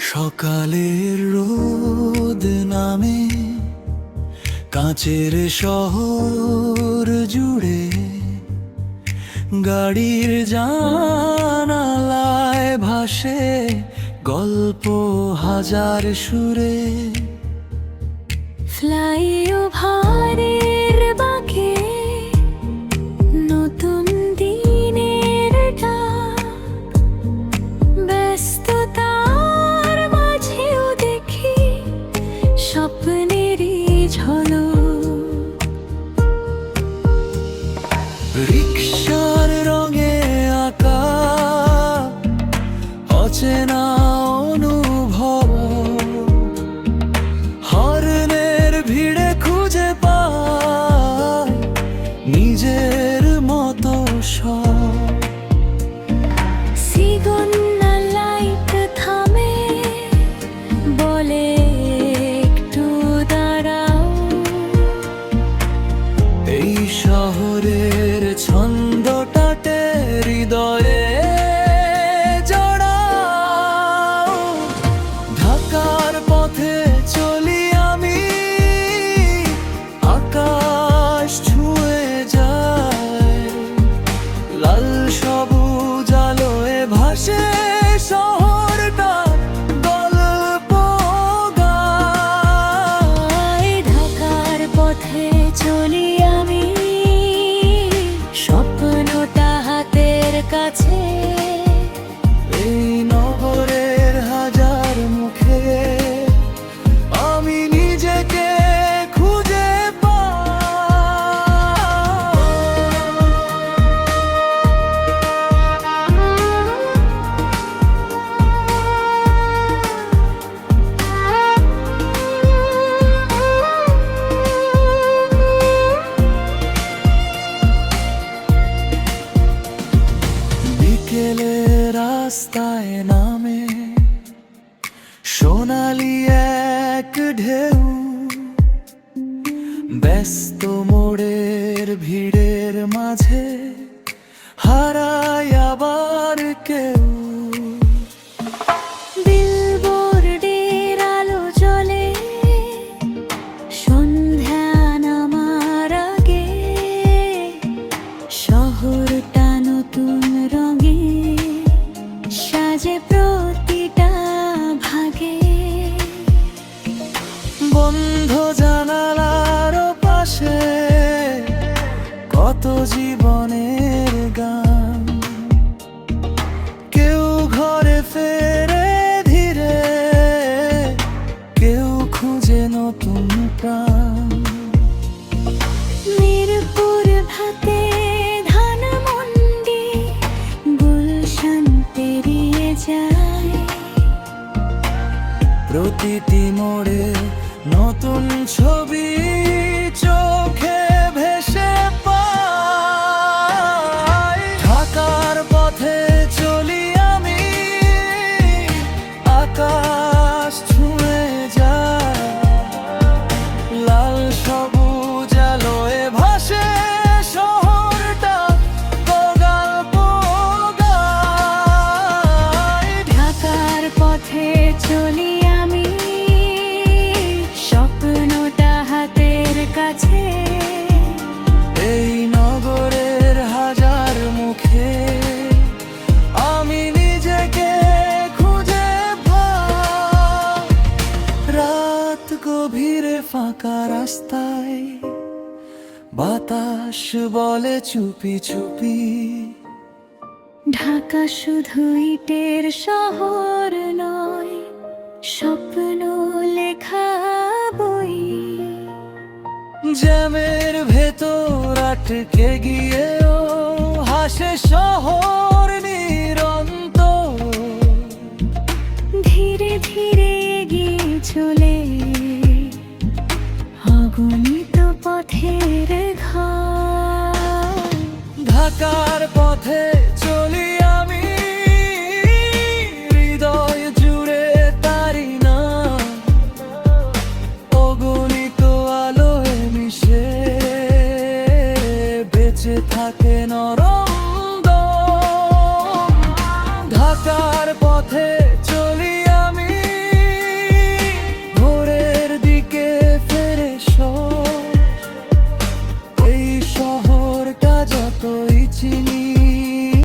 সকালের রোদ নামে কাঁচের শহর জুড়ে, গাড়ির জানালায় ভাসে গল্প হাজার সুরে। ফ্লাইওভারের বাঁকে নতুন দিনের ডাক, ব্যস্ততার মাঝেও দেখি স্বপ্নেরই ঝলক। রিকশার রঙে আঁকা অচেনা অনুভব, হর্নের ভিড়ে খুঁজে পায় নিজের মতো সব। সিগন্না লাইট থামে, বলে একটু দাঁড়াও। এই শহরের ছন্দটাতে হৃদয়ে জড়াও। ঢাকার পথে চলি আমি, আকাশ ছুঁয়ে যায়, লাল সবুজ আলোয় ভাসে শহরটা গল্প গায়। ঢাকার পথে চলি আমি, স্বপ্নটা হাতের কাছে। এই নগরের হাজার মুখে আমি নিজেকে খুঁজে বিকেলে রাস্তায় নামে সোনালি এক ঢেউ, ব্যস্ত মোড়ের ভিড়ের মাঝে হারায় আবার কেউ। বিলবোর্ডের আলো জ্বলে সন্ধ্যা নামার আগে, শহরটা নতুন রঙে সাজে প্রতিটা ভাগে। বন্ধ জানালার পাশে কত জীবনের গান, কেউ ঘরে ফেরে ধীরে, কেউ খুঁজে নতুন প্রাণ। মিরপুর ভাতে ধানমন্ডি গুলশান পেরিয়ে যায়, প্রতিটি মোড়ে নতুন ছবি চোখে ভেসে পাই। ঢাকার পথে চলি আমি, আকাশ ছুঁয়ে যায়, লাল সবুজ আলোয় ভাসে শহরটা গল্প গায়। ঢাকার পথে চলি আমি, স্বপ্নটা হাতের কাছে। এই নগরের হাজার মুখে আমি নিজেকে খুঁজে পাই। রাত গভীরে ফাঁকা রাস্তায় বাতাস বলে চুপি চুপি, ঢাকা শুধু ইটের শহর নয়, স্বপ্ন লেখা বই। জ্যামের ভেতর আটকে গিয়েও হাসে শহর নিরন্তর। ধীরে ধীরে এগিয়ে চলে অগণিত পথের ঘর। ঢাকার পথে চলি আমি, হৃদয় জুড়ে তারি না ঢাকার